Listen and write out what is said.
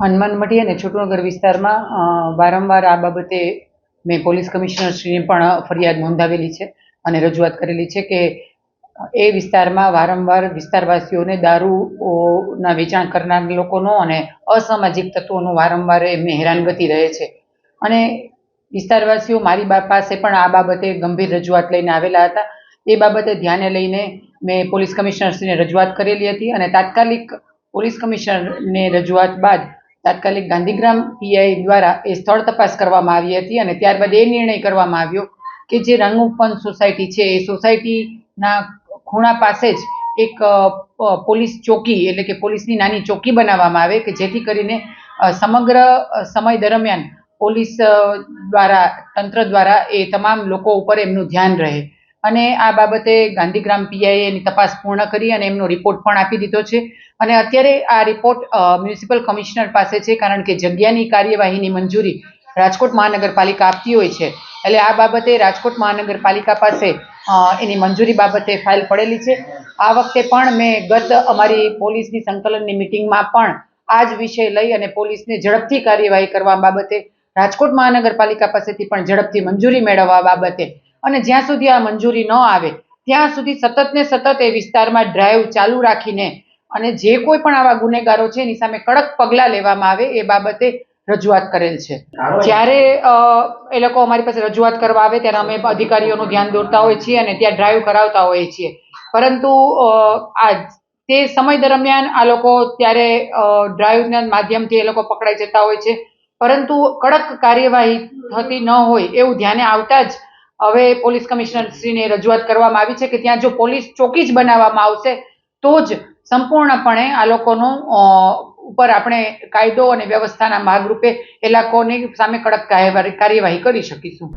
હનુમાનમઢી અને છોટુનગર વિસ્તારમાં વારંવાર આ બાબતે મેં પોલીસ કમિશનરશ્રીને પણ ફરિયાદ નોંધાવેલી છે અને રજૂઆત કરેલી છે કે એ વિસ્તારમાં વારંવાર વિસ્તારવાસીઓને દારૂના વેચાણ કરનાર લોકોનો અને અસામાજિક તત્વોનો વારંવાર એમને હેરાનગતિ રહે છે. અને વિસ્તારવાસીઓ મારી પાસે પણ આ બાબતે ગંભીર રજૂઆત લઈને આવેલા હતા. એ બાબતે ધ્યાને લઈને મેં પોલીસ કમિશનરશ્રીને રજૂઆત કરેલી હતી અને તાત્કાલિક પોલીસ કમિશનરને રજૂઆત બાદ તાત્કાલિક ગાંધીગ્રામ પીઆઈ દ્વારા એ સ્થળ તપાસ કરવામાં આવી હતી અને ત્યારબાદ એ નિર્ણય કરવામાં આવ્યો કે જે રંગપંચ સોસાયટી છે એ સોસાયટીના ખૂણા પાસે જ એક પોલીસ ચોકી એટલે કે પોલીસની નાની ચોકી બનાવવામાં આવે કે જેથી કરીને સમગ્ર સમય દરમિયાન પોલીસ દ્વારા તંત્ર દ્વારા એ તમામ લોકો ઉપર એમનું ધ્યાન રહે. અને આ બાબતે ગાંધીગ્રામ પીઆઈએ એની તપાસ પૂર્ણ કરી અને એમનો રિપોર્ટ પણ આપી દીધો છે. અને અત્યારે આ રિપોર્ટ મ્યુનિસિપલ કમિશનર પાસે છે, કારણ કે જગ્યાની કાર્યવાહીની મંજૂરી રાજકોટ મહાનગરપાલિકા આપતી હોય છે. એટલે આ બાબતે રાજકોટ મહાનગરપાલિકા પાસે એની મંજૂરી બાબતે ફાઇલ પડેલી છે. આ વખતે પણ મેં ગત અમારી પોલીસની સંકલનની મિટિંગમાં પણ આ જ વિષય લઈ અને પોલીસને ઝડપથી કાર્યવાહી કરવા બાબતે રાજકોટ મહાનગરપાલિકા પાસેથી પણ ઝડપથી મંજૂરી મેળવવા બાબતે અને જ્યાં સુધી આ મંજૂરી ન આવે ત્યાં સુધી સતત ને સતત એ વિસ્તારમાં ડ્રાઈવ ચાલુ રાખીને અને જે કોઈ પણ આવા ગુનેગારો છે એની સામે કડક પગલાં લેવામાં આવે એ બાબતે રજૂઆત કરેલ છે. જ્યારે એ લોકો અમારી પાસે રજૂઆત કરવા આવે ત્યારે અમે અધિકારીઓનું ધ્યાન દોરતા હોઈએ છીએ અને ત્યાં ડ્રાઈવ કરાવતા હોઈએ છીએ. પરંતુ તે સમય દરમિયાન આ લોકો ત્યારે ડ્રાઈવના માધ્યમથી એ લોકો પકડાઈ જતા હોય છે, પરંતુ કડક કાર્યવાહી થતી ન હોય એવું ધ્યાને આવતા જ હવે પોલીસ કમિશનરશ્રીને રજૂઆત કરવામાં આવી છે કે ત્યાં જો પોલીસ ચોકી જ બનાવવામાં આવશે તો જ સંપૂર્ણપણે આ લોકોનો ઉપર આપણે કાયદો અને વ્યવસ્થાના ભાગરૂપે એ લોકોની સામે કડક કાર્યવાહી કરી શકીશું.